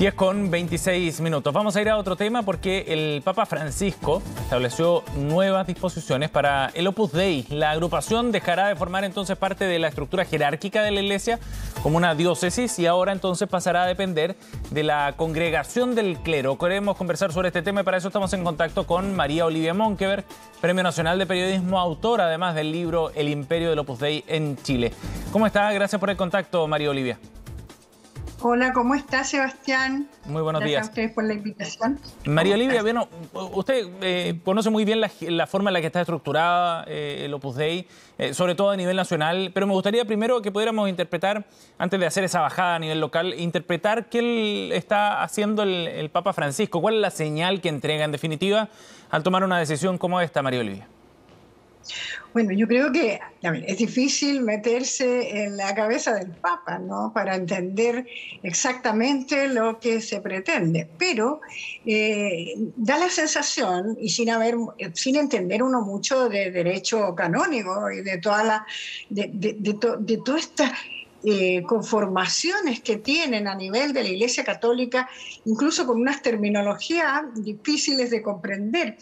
10:26. Vamos a ir a otro tema porque el Papa Francisco estableció nuevas disposiciones para el Opus Dei. La agrupación dejará de formar entonces parte de la estructura jerárquica de la Iglesia como una diócesis y ahora entonces pasará a depender de la congregación del clero. Queremos conversar sobre este tema y para eso estamos en contacto con María Olivia Monkeberg, Premio Nacional de Periodismo, autora además del libro El Imperio del Opus Dei en Chile. ¿Cómo está? Gracias por el contacto, María Olivia. Hola, ¿cómo está, Sebastián? Muy buenos días. Gracias a ustedes por la invitación. María Olivia, bueno, usted conoce muy bien la forma en la que está estructurada el Opus Dei, sobre todo a nivel nacional, pero me gustaría primero que pudiéramos interpretar, antes de hacer esa bajada a nivel local, interpretar qué está haciendo el Papa Francisco, cuál es la señal que entrega en definitiva al tomar una decisión como esta, María Olivia. Bueno, yo creo que es difícil meterse en la cabeza del Papa, ¿no?, para entender exactamente lo que se pretende, pero da la sensación, y sin entender uno mucho de derecho canónico y de toda esta conformaciones que tienen a nivel de la Iglesia Católica, incluso con unas terminologías difíciles de comprender.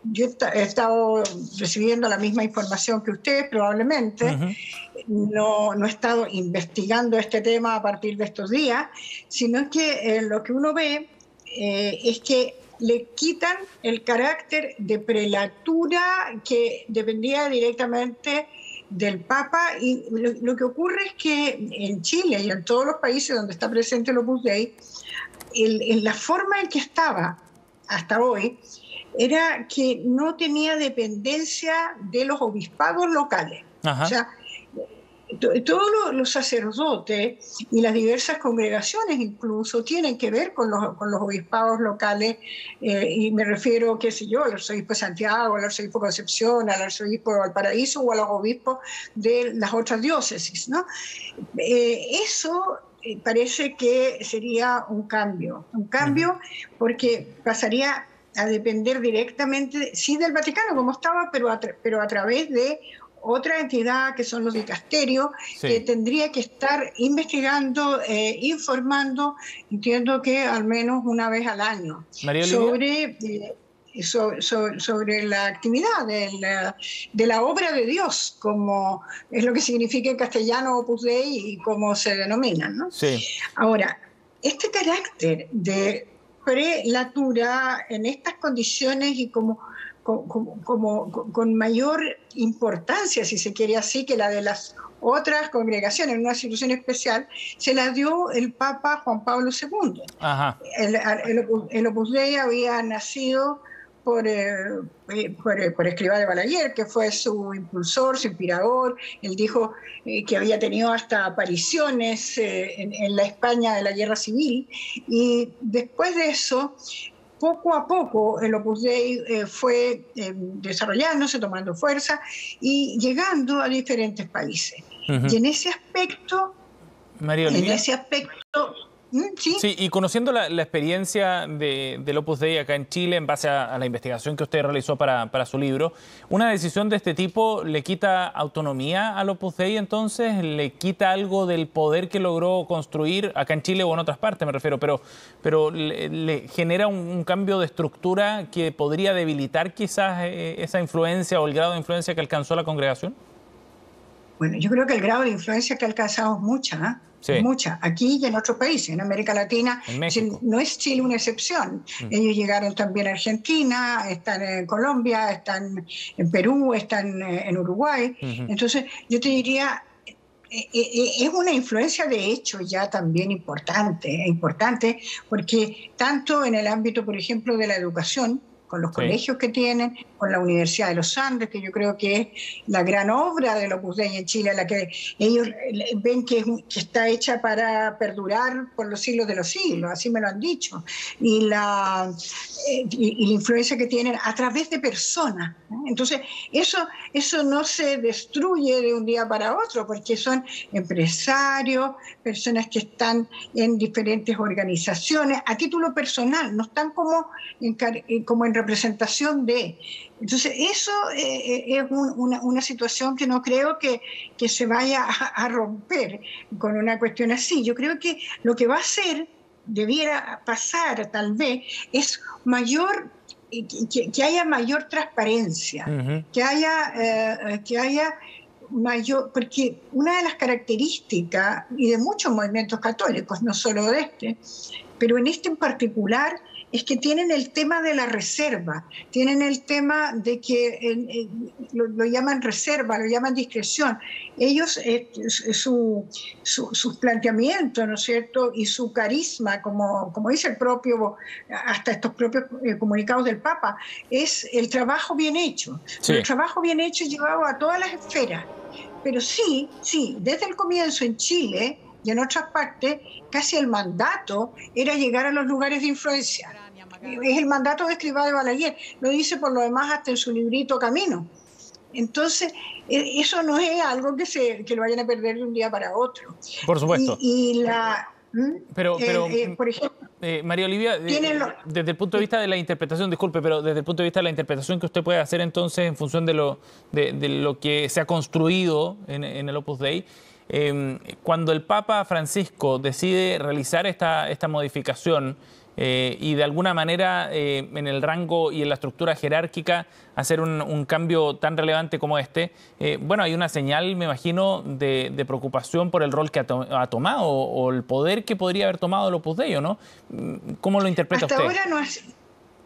Yo he estado recibiendo la misma información que ustedes, probablemente. No he estado investigando este tema a partir de estos días, sino que lo que uno ve es que le quitan el carácter de prelatura que dependía directamente del Papa, y lo que ocurre es que en Chile y en todos los países donde está presente el Opus Dei, en la forma en que estaba hasta hoy, era que no tenía dependencia de los obispados locales. O sea, todos los sacerdotes y las diversas congregaciones incluso tienen que ver con los obispados locales, y me refiero, qué sé yo, al arzobispo de Santiago, al arzobispo de Concepción, al arzobispo de Valparaíso o a los obispos de las otras diócesis, ¿no? Eso parece que sería un cambio porque pasaría a depender directamente, sí, del Vaticano como estaba, pero a través de otra entidad que son los dicasterios, que tendría que estar investigando, informando, entiendo que al menos una vez al año, sobre la actividad de la obra de Dios, como es lo que significa en castellano Opus Dei y cómo se denomina, ¿no? Ahora, este carácter de prelatura en estas condiciones y con mayor importancia, si se quiere así, que la de las otras congregaciones, en una situación especial, se la dio el Papa Juan Pablo II. El Opus Dei había nacido por Escrivá de Balaguer, que fue su impulsor, su inspirador. Él dijo que había tenido hasta apariciones en la España de la Guerra Civil, y después de eso, poco a poco el Opus Dei fue desarrollándose, tomando fuerza y llegando a diferentes países. Y en ese aspecto, María Olivia, ¿sí? Y conociendo la experiencia del Opus Dei acá en Chile, en base a la investigación que usted realizó para su libro, ¿una decisión de este tipo le quita autonomía al Opus Dei entonces? ¿Le quita algo del poder que logró construir acá en Chile o en otras partes, me refiero? Pero le genera un cambio de estructura que podría debilitar quizás esa influencia o el grado de influencia que alcanzó la congregación? Bueno, yo creo que el grado de influencia que alcanzamos mucha, aquí y en otros países, en América Latina. No es Chile una excepción. Ellos llegaron también a Argentina, están en Colombia, están en Perú, están en Uruguay. Entonces, yo te diría, es una influencia de hecho ya también importante, porque tanto en el ámbito, por ejemplo, de la educación, con los colegios que tienen, con la Universidad de los Andes, que yo creo que es la gran obra del Opus Dei en Chile, la que ellos ven que está hecha para perdurar por los siglos de los siglos, así me lo han dicho, y la influencia que tienen a través de personas, ¿no? Entonces, eso no se destruye de un día para otro, porque son empresarios, personas que están en diferentes organizaciones, a título personal, no están como en representación de. Entonces, eso es una situación que no creo que se vaya a romper con una cuestión así. Yo creo que lo que va a hacer debiera pasar tal vez es mayor, que haya mayor transparencia, que haya mayor, porque una de las características, y de muchos movimientos católicos, no solo de este, pero en este en particular, es que tienen el tema de la reserva, tienen el tema de que lo llaman reserva, lo llaman discreción. Ellos, sus planteamientos, ¿no es cierto?, y su carisma, como dice el propio, hasta estos propios comunicados del Papa, es el trabajo bien hecho. Sí. El trabajo bien hecho llevado a todas las esferas. Pero sí, desde el comienzo en Chile y en otras partes, casi el mandato era llegar a los lugares de influencia. Es el mandato de Escrivá de Balaguer, lo dice por lo demás hasta en su librito Camino. Entonces, eso no es algo que lo vayan a perder de un día para otro. Por supuesto. Pero por ejemplo, María Olivia, desde el punto de vista de la interpretación, disculpe, pero desde el punto de vista de la interpretación que usted puede hacer entonces en función de lo que se ha construido en el Opus Dei, cuando el Papa Francisco decide realizar esta modificación y de alguna manera en el rango y en la estructura jerárquica hacer un cambio tan relevante como este, bueno, hay una señal, me imagino, de preocupación por el rol que ha tomado o el poder que podría haber tomado el Opus Dei, ¿no? ¿Cómo lo interpreta usted? Hasta ahora no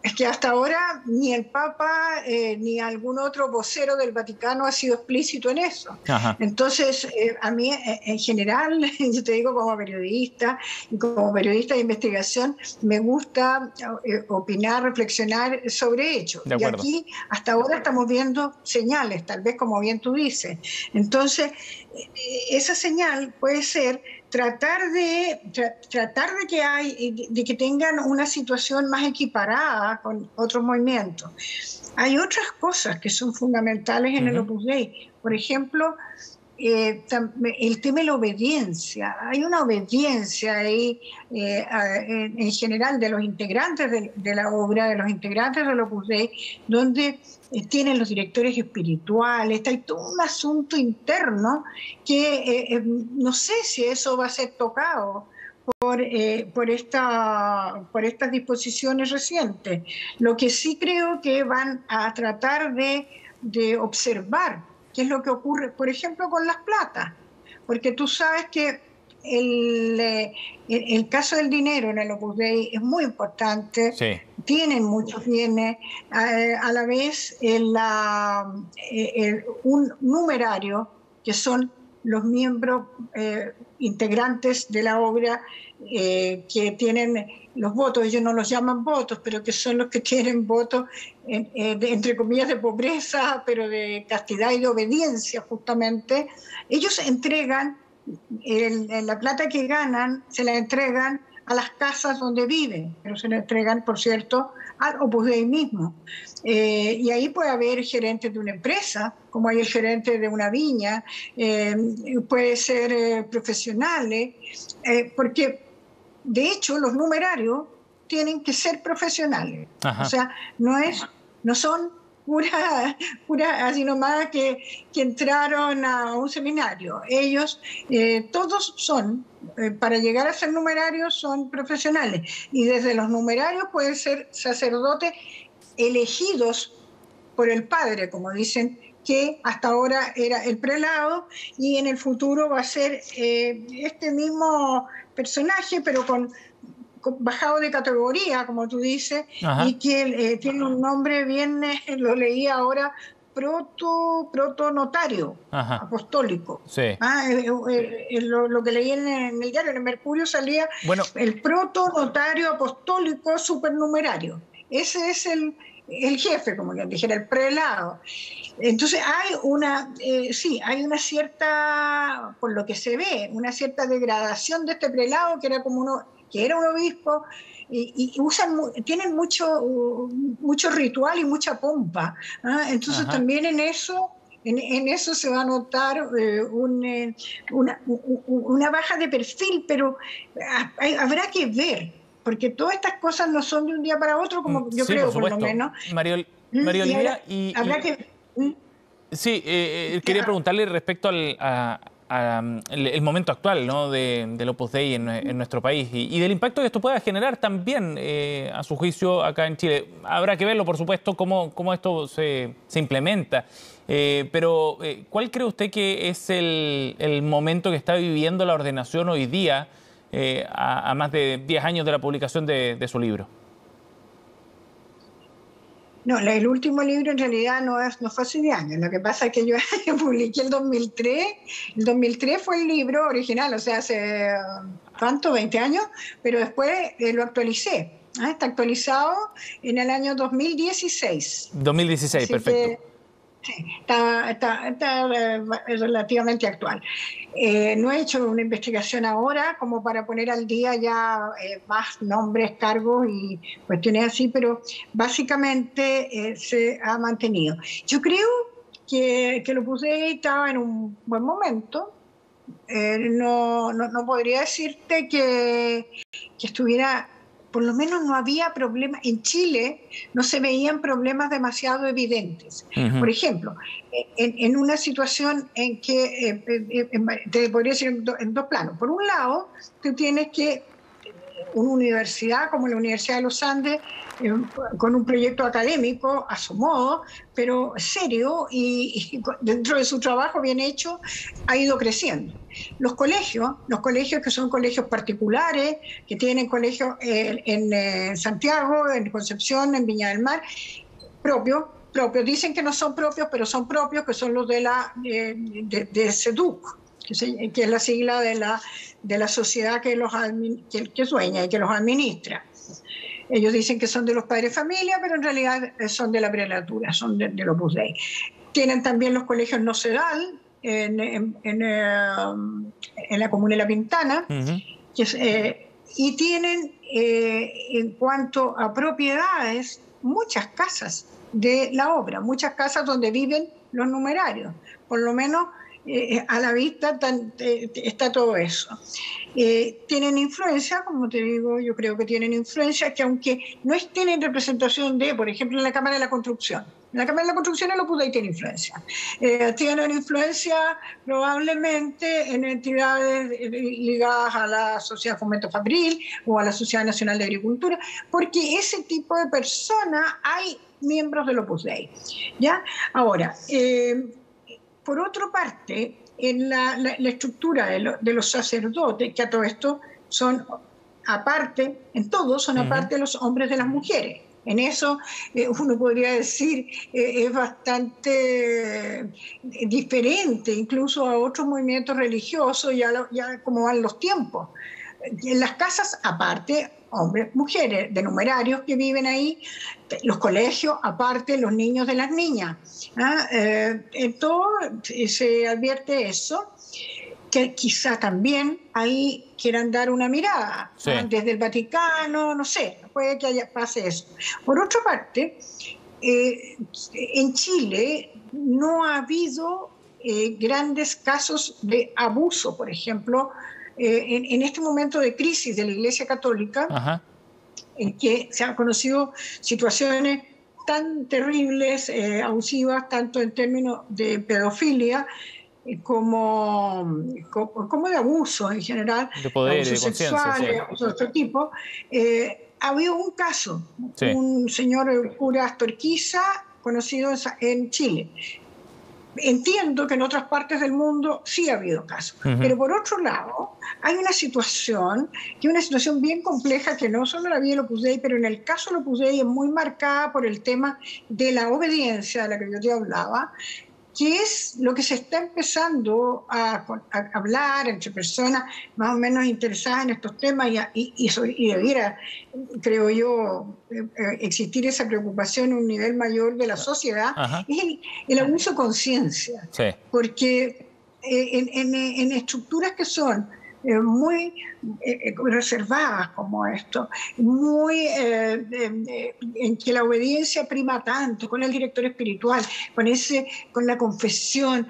es que hasta ahora ni el Papa ni algún otro vocero del Vaticano ha sido explícito en eso. Ajá. Entonces, a mí en general, yo te digo como periodista y como periodista de investigación, me gusta opinar, reflexionar sobre hechos. Y aquí hasta ahora estamos viendo señales, tal vez como bien tú dices. Entonces, esa señal puede ser tratar de que tengan una situación más equiparada con otros movimientos. Hay otras cosas que son fundamentales en el Opus Dei. Por ejemplo, el tema de la obediencia. Hay una obediencia ahí en general de los integrantes de la obra, de los integrantes del Opus Dei, donde tienen los directores espirituales, hay todo un asunto interno que no sé si eso va a ser tocado por estas disposiciones recientes. Lo que sí creo que van a tratar de observar qué es lo que ocurre, por ejemplo, con las platas, porque tú sabes que el caso del dinero en el Opus Dei es muy importante, sí. Tienen muchos bienes, a la vez un numerario que son los miembros integrantes de la obra que tienen los votos, ellos no los llaman votos, pero que son los que tienen votos, entre comillas, de pobreza, pero de castidad y de obediencia, justamente. Ellos entregan la plata que ganan, se la entregan a las casas donde viven, pero se la entregan, por cierto, al Opus Dei mismo. Y ahí puede haber gerentes de una empresa, como hay el gerente de una viña, puede ser profesionales, porque de hecho los numerarios tienen que ser profesionales. Ajá. O sea, no son pura así nomás que entraron a un seminario. Ellos, todos son, para llegar a ser numerarios, son profesionales. Y desde los numerarios pueden ser sacerdotes elegidos por el padre, como dicen, que hasta ahora era el prelado, y en el futuro va a ser este mismo personaje, pero con bajado de categoría, como tú dices. Ajá. Y que tiene un nombre bien, lo leí ahora, protonotario apostólico. Sí. Lo que leí en el diario, en el Mercurio, salía el protonotario apostólico supernumerario. Ese es el jefe, como quien dijera, el prelado. Entonces hay hay una cierta, por lo que se ve, una cierta degradación de este prelado, que era un obispo, y tienen mucho ritual y mucha pompa. Entonces también en eso se va a notar una baja de perfil, pero habrá que ver, porque todas estas cosas no son de un día para otro, como yo creo, por lo menos. María Olivia, habrá que... Sí, quería preguntarle respecto el momento actual, ¿no?, del Opus Dei en nuestro país y del impacto que esto pueda generar también, a su juicio, acá en Chile. Habrá que verlo, por supuesto, cómo esto se implementa. Pero, ¿cuál cree usted que es el momento que está viviendo la ordenación hoy día, a más de 10 años de la publicación de su libro? No, el último libro en realidad no fue hace 10 años. Lo que pasa es que yo publiqué el 2003. El 2003 fue el libro original, o sea, hace, ¿cuánto? 20 años, pero después lo actualicé. Está actualizado en el año 2016. 2016, Así perfecto. Sí, está relativamente actual. No he hecho una investigación ahora como para poner al día ya más nombres, cargos y cuestiones así, pero básicamente se ha mantenido. Yo creo que lo puse, estaba en un buen momento. No podría decirte que estuviera, por lo menos no había problemas. En Chile no se veían problemas demasiado evidentes. Uh-huh. Por ejemplo, en una situación en que, te podría decir en dos planos. Por un lado, tú tienes que una universidad como la Universidad de los Andes, con un proyecto académico a su modo, pero serio y dentro de su trabajo bien hecho, ha ido creciendo. Los colegios que son colegios particulares, que tienen colegios en Santiago, en Concepción, en Viña del Mar, propios, dicen que no son propios, pero son propios, que son los de SEDUC, que es la sigla de la sociedad que sueña y que los administra. Ellos dicen que son de los padres de familia, pero en realidad son de la prelatura, son del Opus Dei. Tienen también los colegios No Sedal en la comuna de La Pintana, uh-huh. Y tienen, en cuanto a propiedades, muchas casas de la obra, muchas casas donde viven los numerarios, por lo menos a la vista está todo eso. Tienen influencia, como te digo, yo creo que tienen influencia, que aunque no tienen representación de, por ejemplo, en la Cámara de la Construcción. En la Cámara de la Construcción el Opus Dei tiene influencia. Tienen influencia probablemente en entidades ligadas a la Sociedad Fomento Fabril o a la Sociedad Nacional de Agricultura, porque ese tipo de personas hay miembros del Opus Dei. ¿Ya? Ahora, por otra parte, en la estructura de los sacerdotes, que a todo esto son aparte, en todo son aparte de los hombres de las mujeres. En eso uno podría decir es bastante diferente incluso a otros movimientos religiosos, ya como van los tiempos. En las casas aparte, hombres, mujeres, de numerarios que viven ahí, los colegios aparte, los niños de las niñas. En todo se advierte eso, que quizá también ahí quieran dar una mirada, sí. Desde el Vaticano, no sé, puede que pase eso. Por otra parte, en Chile no ha habido grandes casos de abuso, por ejemplo, en este momento de crisis de la Iglesia Católica, ajá, en que se han conocido situaciones tan terribles, abusivas, tanto en términos de pedofilia como de abuso en general, de poder, abusos sexuales, sí, abusos de otro tipo. Ha habido un caso, sí, un señor cura Astorquiza, conocido en Chile. Entiendo que en otras partes del mundo sí ha habido casos, pero por otro lado hay una situación que es una situación bien compleja que no solo la vi en Opus Dei, pero en el caso del Opus Dei es muy marcada por el tema de la obediencia de la que yo te hablaba, que es lo que se está empezando a hablar entre personas más o menos interesadas en estos temas y debiera, creo yo, existir esa preocupación en un nivel mayor de la sociedad, es el abuso de conciencia. Sí. Porque en estructuras que son muy reservadas como esto, muy en que la obediencia prima tanto, con el director espiritual, con la confesión,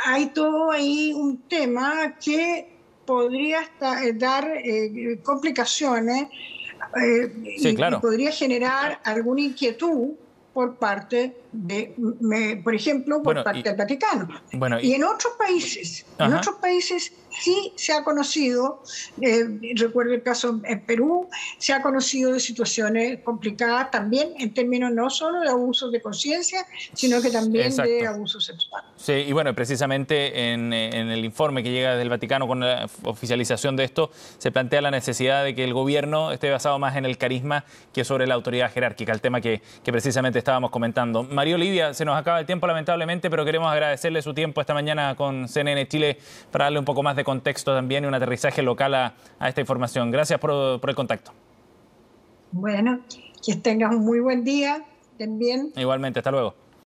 hay todo ahí un tema que podría dar complicaciones, sí, claro, y podría generar alguna inquietud por parte por ejemplo, por parte del Vaticano. Y en otros países sí se ha conocido, recuerdo el caso en Perú, se ha conocido de situaciones complicadas también en términos no solo de abusos de conciencia, sino que también de abuso sexual. Sí, y bueno, precisamente en el informe que llega del Vaticano con la oficialización de esto, se plantea la necesidad de que el gobierno esté basado más en el carisma que sobre la autoridad jerárquica, el tema que precisamente estábamos comentando. María Olivia, se nos acaba el tiempo lamentablemente, pero queremos agradecerle su tiempo esta mañana con CNN Chile para darle un poco más de contexto también y un aterrizaje local a esta información. Gracias por el contacto. Bueno, que tengas un muy buen día también. Igualmente, hasta luego.